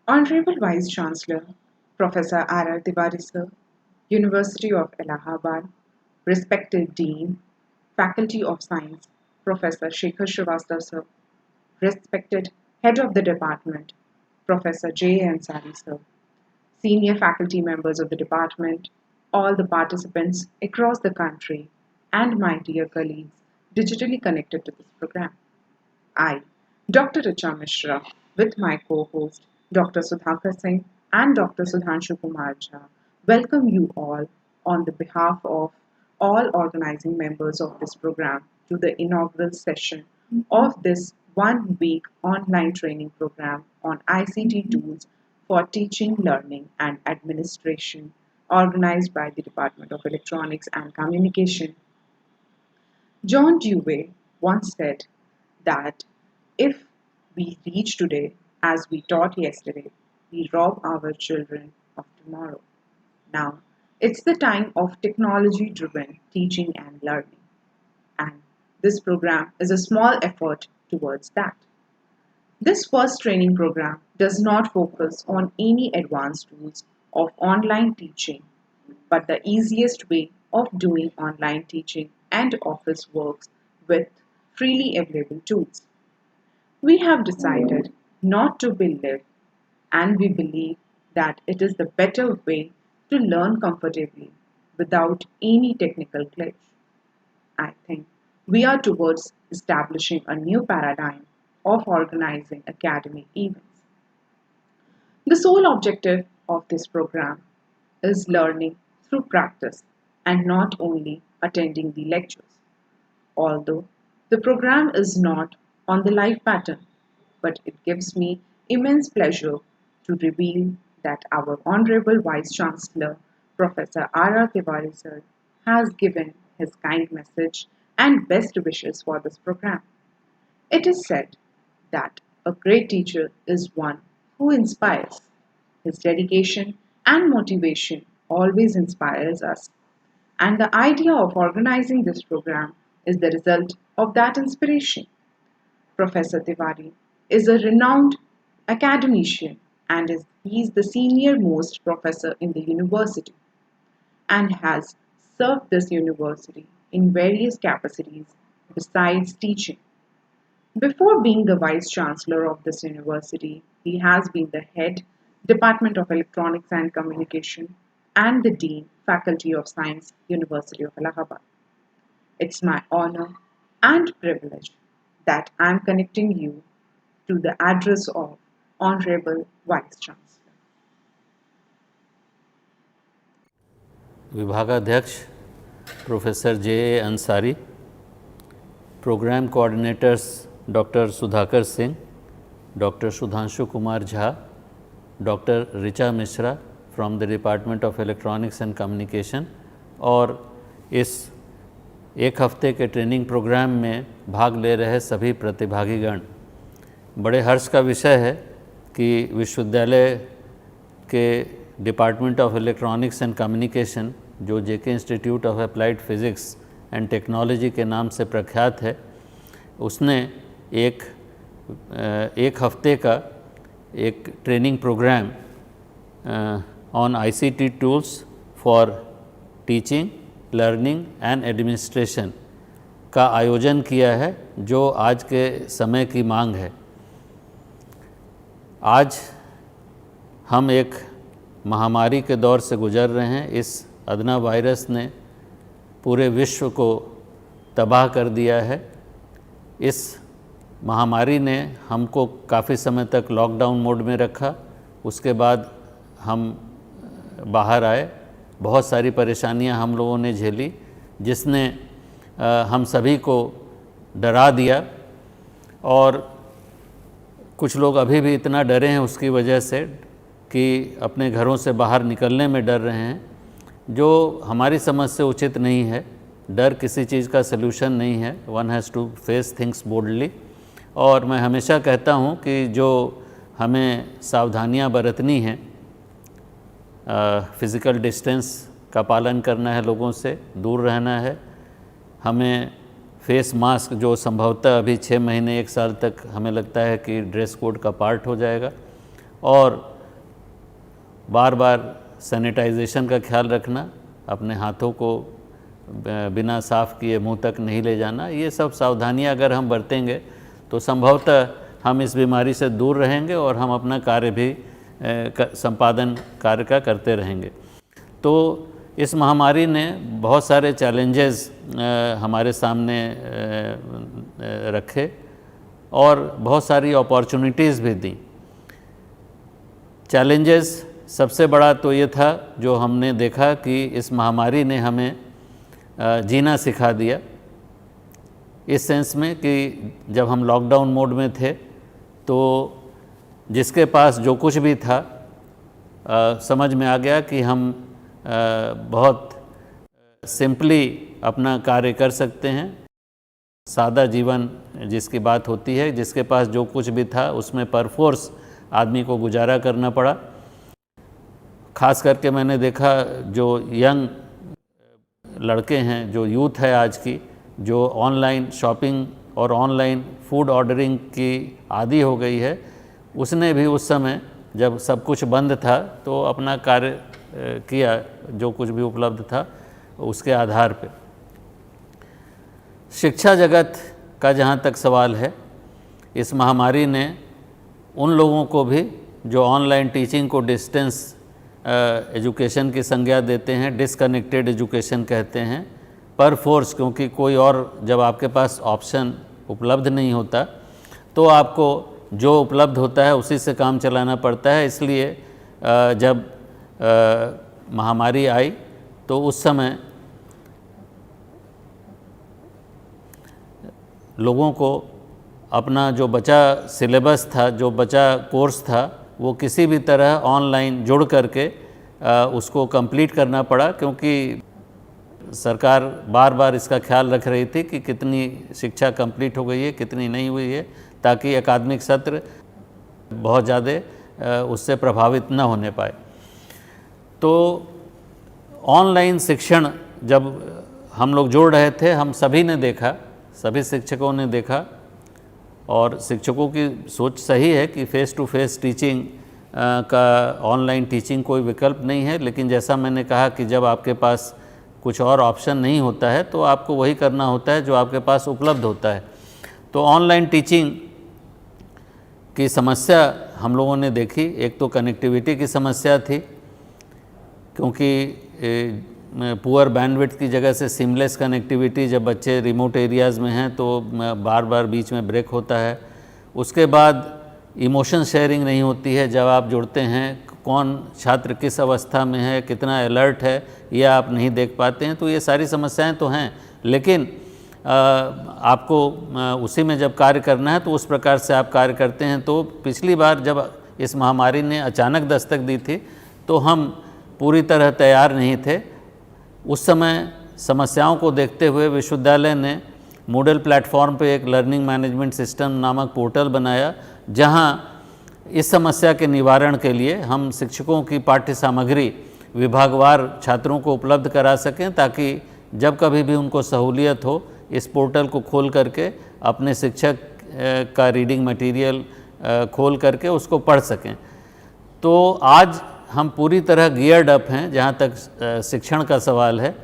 Honorable Vice Chancellor, Professor R. R. Tiwari Sir, University of Allahabad, respected Dean, Faculty of Science, Professor Shekhar Srivastava Sir, respected Head of the Department, Professor J. A. Ansari Sir, senior faculty members of the department, all the participants across the country, and my dear colleagues digitally connected to this program. I, Dr. Richa Mishra, with my co-host Dr. Sudhakar Singh and Dr. Sudhanshu Kumar Jha, welcome you all on the behalf of all organizing members of this program to the inaugural session of this 1 week online training program on ICT tools for teaching, learning, and administration organized by the Department of Electronics and Communication. John Dewey once said that if we reach today as we taught yesterday, we rob our children of tomorrow. Now, it's the time of technology driven teaching and learning, and this program is a small effort towards that. This first training program does not focus on any advanced tools of online teaching, but the easiest way of doing online teaching and office works with freely available tools. We have decided not to believe, and we believe that it is the better way to learn comfortably without any technical glitch. I think we are towards establishing a new paradigm of organizing academic events. The sole objective of this program is learning through practice and not only attending the lectures. Although the program is not on the live pattern, but it gives me immense pleasure to reveal that our Honorable Vice Chancellor, Professor R. R. Tiwari Sir, has given his kind message and best wishes for this program. It is said that a great teacher is one who inspires. His dedication and motivation always inspires us, and the idea of organizing this program is the result of that inspiration. Professor Tiwari is a renowned academician and he is the senior most professor in the university and has served this university in various capacities besides teaching. Before being the Vice Chancellor of this university, he has been the head Department of Electronics and Communication and the Dean Faculty of Science, University of Allahabad. It's my honor and privilege that I'm connecting you to the address of Honorable Vice Chancellor. विभागाध्यक्ष professor J A Ansari, programme coordinators doctor Sudhakar Singh, doctor Sudhanshu Kumar Jha, doctor Richa Mishra from the department of electronics and communication, और इस एक हफ्ते के training programme में भाग ले रहे सभी प्रतिभागीगण। बड़े हर्ष का विषय है कि विश्वविद्यालय के department of electronics and communication, जो JK institute of applied physics and technology के नाम से प्रख्यात है, उसने एक हफ्ते का एक training programme on ICT tools for teaching, learning and administration का आयोजन किया है, जो आज के समय की मांग है। आज हम एक महामारी के दौर से गुजर रहे हैं। इस अदना वायरस ने पूरे विश्व को तबाह कर दिया है। इस महामारी ने हमको काफ़ी समय तक लॉकडाउन मोड में रखा। उसके बाद हम बाहर आए, बहुत सारी परेशानियां हम लोगों ने झेली, जिसने हम सभी को डरा दिया, और कुछ लोग अभी भी इतना डरे हैं उसकी वजह से कि अपने घरों से बाहर निकलने में डर रहे हैं, जो हमारी समझ से उचित नहीं है। डर किसी चीज़ का सलूशन नहीं है। One has to face things boldly. और मैं हमेशा कहता हूँ कि जो हमें सावधानियाँ बरतनी हैं, फ़िज़िकल डिस्टेंस का पालन करना है, लोगों से दूर रहना है, हमें फेस मास्क, जो संभवतः अभी 6 महीने 1 साल तक हमें लगता है कि ड्रेस कोड का पार्ट हो जाएगा, और बार बार सैनिटाइजेशन का ख्याल रखना, अपने हाथों को बिना साफ़ किए मुंह तक नहीं ले जाना, ये सब सावधानियां अगर हम बरतेंगे तो संभवतः हम इस बीमारी से दूर रहेंगे और हम अपना कार्य भी संपादन कार्य का करते रहेंगे। तो इस महामारी ने बहुत सारे चैलेंजेस हमारे सामने रखे और बहुत सारी अपॉर्चुनिटीज़ भी दी। चैलेंजेस सबसे बड़ा तो ये था जो हमने देखा कि इस महामारी ने हमें जीना सिखा दिया, इस सेंस में कि जब हम लॉकडाउन मोड में थे तो जिसके पास जो कुछ भी था समझ में आ गया कि हम बहुत सिंपली अपना कार्य कर सकते हैं। सादा जीवन जिसकी बात होती है, जिसके पास जो कुछ भी था उसमें परफोर्स आदमी को गुजारा करना पड़ा। ख़ास करके मैंने देखा जो यंग लड़के हैं, जो यूथ है आज की, जो ऑनलाइन शॉपिंग और ऑनलाइन फूड ऑर्डरिंग की आदी हो गई है, उसने भी उस समय जब सब कुछ बंद था तो अपना कार्य किया, जो कुछ भी उपलब्ध था उसके आधार पे। शिक्षा जगत का जहाँ तक सवाल है, इस महामारी ने उन लोगों को भी जो ऑनलाइन टीचिंग को डिस्टेंस एजुकेशन की संज्ञा देते हैं, डिसकनेक्टेड एजुकेशन कहते हैं, पर फोर्स, क्योंकि कोई और जब आपके पास ऑप्शन उपलब्ध नहीं होता तो आपको जो उपलब्ध होता है उसी से काम चलाना पड़ता है। इसलिए जब महामारी आई तो उस समय लोगों को अपना जो बचा सिलेबस था, जो बचा कोर्स था, वो किसी भी तरह ऑनलाइन जुड़ करके उसको कंप्लीट करना पड़ा, क्योंकि सरकार बार बार इसका ख्याल रख रही थी कि कितनी शिक्षा कंप्लीट हो गई है, कितनी नहीं हुई है, ताकि अकादमिक सत्र बहुत ज़्यादा उससे प्रभावित न होने पाए। तो ऑनलाइन शिक्षण जब हम लोग जुड़ रहे थे, हम सभी ने देखा, सभी शिक्षकों ने देखा, और शिक्षकों की सोच सही है कि फ़ेस टू फेस टीचिंग का ऑनलाइन टीचिंग कोई विकल्प नहीं है। लेकिन जैसा मैंने कहा कि जब आपके पास कुछ और ऑप्शन नहीं होता है तो आपको वही करना होता है जो आपके पास उपलब्ध होता है। तो ऑनलाइन टीचिंग की समस्या हम लोगों ने देखी। एक तो कनेक्टिविटी की समस्या थी, क्योंकि पुअर बैंडविड्थ की जगह से सिमलेस कनेक्टिविटी, जब बच्चे रिमोट एरियाज़ में हैं तो बार बार बीच में ब्रेक होता है। उसके बाद इमोशन शेयरिंग नहीं होती है, जब आप जुड़ते हैं कौन छात्र किस अवस्था में है, कितना अलर्ट है, ये आप नहीं देख पाते हैं। तो ये सारी समस्याएं तो हैं, लेकिन आपको उसी में जब कार्य करना है तो उस प्रकार से आप कार्य करते हैं। तो पिछली बार जब इस महामारी ने अचानक दस्तक दी थी तो हम पूरी तरह तैयार नहीं थे। उस समय समस्याओं को देखते हुए विश्वविद्यालय ने मूडल प्लेटफॉर्म पे एक लर्निंग मैनेजमेंट सिस्टम नामक पोर्टल बनाया, जहां इस समस्या के निवारण के लिए हम शिक्षकों की पाठ्य सामग्री विभागवार छात्रों को उपलब्ध करा सकें, ताकि जब कभी भी उनको सहूलियत हो इस पोर्टल को खोल करके अपने शिक्षक का रीडिंग मटेरियल खोल करके उसको पढ़ सकें। तो आज हम पूरी तरह गियर्ड अप हैं जहाँ तक शिक्षण का सवाल है।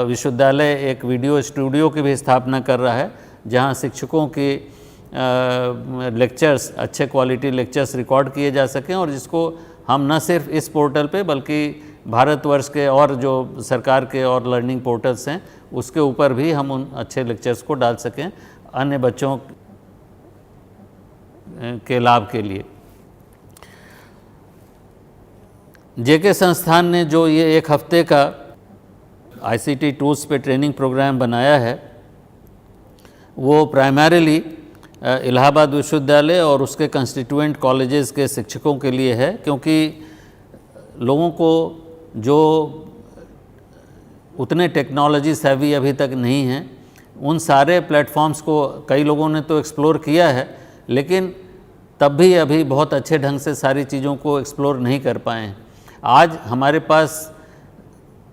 विश्वविद्यालय एक वीडियो स्टूडियो की भी स्थापना कर रहा है, जहाँ शिक्षकों की लेक्चर्स, अच्छे क्वालिटी लेक्चर्स रिकॉर्ड किए जा सकें, और जिसको हम न सिर्फ इस पोर्टल पे बल्कि भारतवर्ष के और जो सरकार के और लर्निंग पोर्टल्स हैं उसके ऊपर भी हम उन अच्छे लेक्चर्स को डाल सकें अन्य बच्चों के लाभ के लिए। जेके संस्थान ने जो ये एक हफ्ते का आईसीटी टूल्स पे ट्रेनिंग प्रोग्राम बनाया है, वो प्राइमरीली इलाहाबाद विश्वविद्यालय और उसके कंस्टिट्यूएंट कॉलेजेस के शिक्षकों के लिए है, क्योंकि लोगों को जो उतने टेक्नोलॉजी सेवी अभी तक नहीं हैं, उन सारे प्लेटफॉर्म्स को कई लोगों ने तो एक्सप्लोर किया है, लेकिन तब भी अभी बहुत अच्छे ढंग से सारी चीज़ों को एक्सप्लोर नहीं कर पाए हैं। आज हमारे पास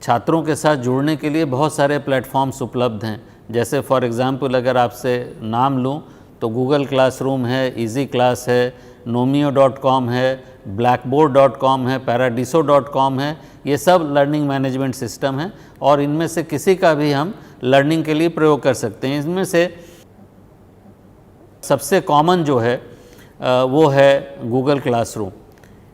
छात्रों के साथ जुड़ने के लिए बहुत सारे प्लेटफॉर्म्स उपलब्ध हैं। जैसे फॉर एग्ज़ाम्पल अगर आपसे नाम लूँ तो गूगल क्लासरूम है, इजी क्लास है, nomio.com है, blackboard.com है, paradiso.com है, ये सब लर्निंग मैनेजमेंट सिस्टम है और इनमें से किसी का भी हम लर्निंग के लिए प्रयोग कर सकते हैं। इसमें से सबसे कॉमन जो है वो है गूगल क्लासरूम।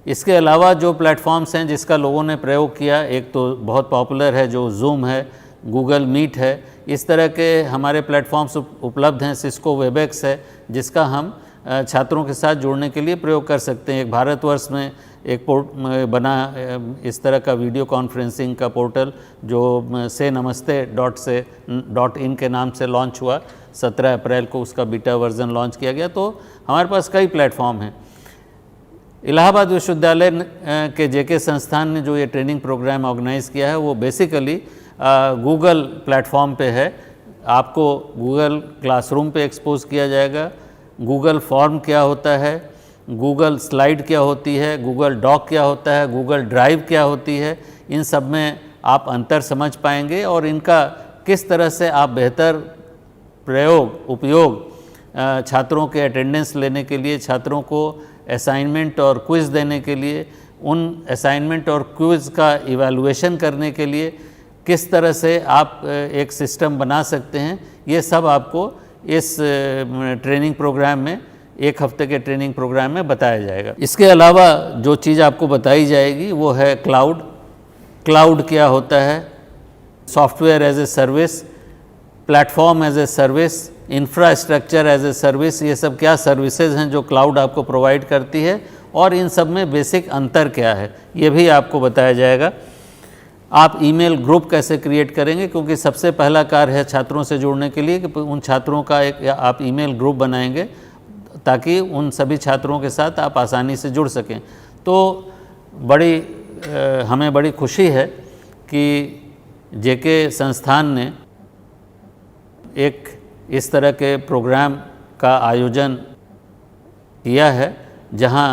इसके अलावा जो प्लेटफॉर्म्स हैं जिसका लोगों ने प्रयोग किया, एक तो बहुत पॉपुलर है जो जूम है, गूगल मीट है, इस तरह के हमारे प्लेटफॉर्म्स उपलब्ध हैं। सिस्को वेबएक्स है जिसका हम छात्रों के साथ जुड़ने के लिए प्रयोग कर सकते हैं। एक भारतवर्ष में एक बना इस तरह का वीडियो कॉन्फ्रेंसिंग का पोर्टल जो से नमस्ते डॉट इन के नाम से लॉन्च हुआ। 17 अप्रैल को उसका बीटा वर्जन लॉन्च किया गया। तो हमारे पास कई प्लेटफॉर्म हैं। इलाहाबाद विश्वविद्यालय के जेके संस्थान ने जो ये ट्रेनिंग प्रोग्राम ऑर्गेनाइज़ किया है वो बेसिकली गूगल प्लेटफॉर्म पे है। आपको गूगल क्लासरूम पे एक्सपोज किया जाएगा। गूगल फॉर्म क्या होता है, गूगल स्लाइड क्या होती है, गूगल डॉक क्या होता है, गूगल ड्राइव क्या होती है, इन सब में आप अंतर समझ पाएंगे और इनका किस तरह से आप बेहतर उपयोग छात्रों के अटेंडेंस लेने के लिए, छात्रों को असाइनमेंट और क्विज़ देने के लिए, उन असाइनमेंट और क्विज़ का इवैल्यूएशन करने के लिए किस तरह से आप एक सिस्टम बना सकते हैं, ये सब आपको इस ट्रेनिंग प्रोग्राम में, एक हफ्ते के ट्रेनिंग प्रोग्राम में बताया जाएगा। इसके अलावा जो चीज़ आपको बताई जाएगी वो है क्लाउड। क्लाउड क्या होता है, software as a service, platform as a service, infrastructure as a service, ये सब क्या सर्विसेज हैं जो क्लाउड आपको प्रोवाइड करती है और इन सब में बेसिक अंतर क्या है, ये भी आपको बताया जाएगा। आप ईमेल ग्रुप कैसे क्रिएट करेंगे, क्योंकि सबसे पहला कार्य है छात्रों से जुड़ने के लिए कि उन छात्रों का एक आप ईमेल ग्रुप बनाएंगे ताकि उन सभी छात्रों के साथ आप आसानी से जुड़ सकें। तो हमें बड़ी खुशी है कि जेके संस्थान ने एक इस तरह के प्रोग्राम का आयोजन किया है जहां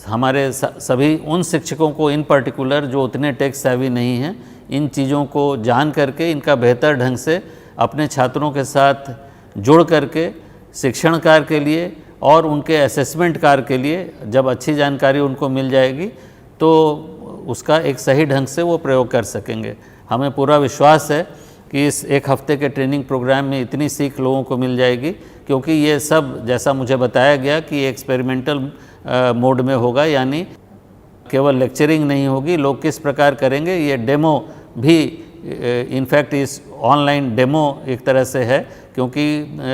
हमारे सभी उन शिक्षकों को इन पर्टिकुलर जो उतने टेक सेवी नहीं हैं, इन चीज़ों को जान करके इनका बेहतर ढंग से अपने छात्रों के साथ जुड़ करके शिक्षण कार्य के लिए और उनके असेसमेंट कार्य के लिए जब अच्छी जानकारी उनको मिल जाएगी तो उसका एक सही ढंग से वो प्रयोग कर सकेंगे। हमें पूरा विश्वास है कि इस एक हफ्ते के ट्रेनिंग प्रोग्राम में इतनी सीख लोगों को मिल जाएगी, क्योंकि ये सब जैसा मुझे बताया गया कि एक्सपेरिमेंटल मोड में होगा, यानी केवल लेक्चरिंग नहीं होगी। लोग किस प्रकार करेंगे, ये डेमो भी इनफैक्ट इस ऑनलाइन डेमो एक तरह से है, क्योंकि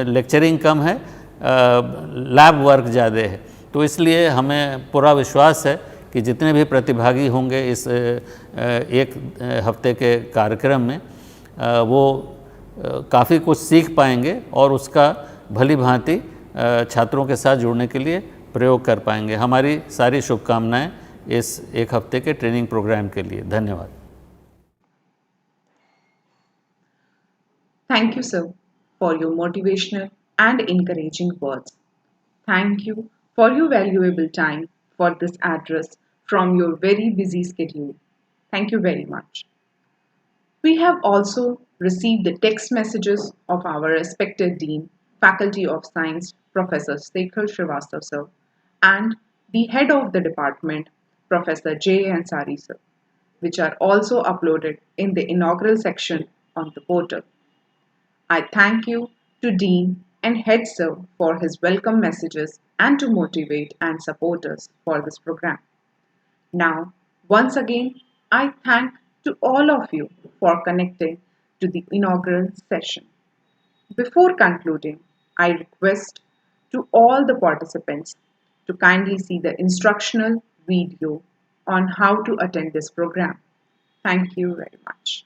लेक्चरिंग कम है, लैब वर्क ज़्यादा है। तो इसलिए हमें पूरा विश्वास है कि जितने भी प्रतिभागी होंगे इस एक हफ्ते के कार्यक्रम में वो काफ़ी कुछ सीख पाएंगे और उसका भली भांति छात्रों के साथ जुड़ने के लिए प्रयोग कर पाएंगे। हमारी सारी शुभकामनाएं इस एक हफ्ते के ट्रेनिंग प्रोग्राम के लिए। धन्यवाद। Thank you, sir, for your motivational and encouraging words. Thank you for your valuable time for this address from your very busy schedule. Thank you very much. We have also received the text messages of our respected Dean, Faculty of Science, Professor Shekhar Srivastava sir, and the head of the department, Professor J. Ansari sir, which are also uploaded in the inaugural section on the portal. I thank you to Dean and Head Sir for his welcome messages and to motivate and support us for this program. Now, once again, I thank to all of you for connecting to the inaugural session. Before concluding, I request to all the participants to kindly see the instructional video on how to attend this program. Thank you very much.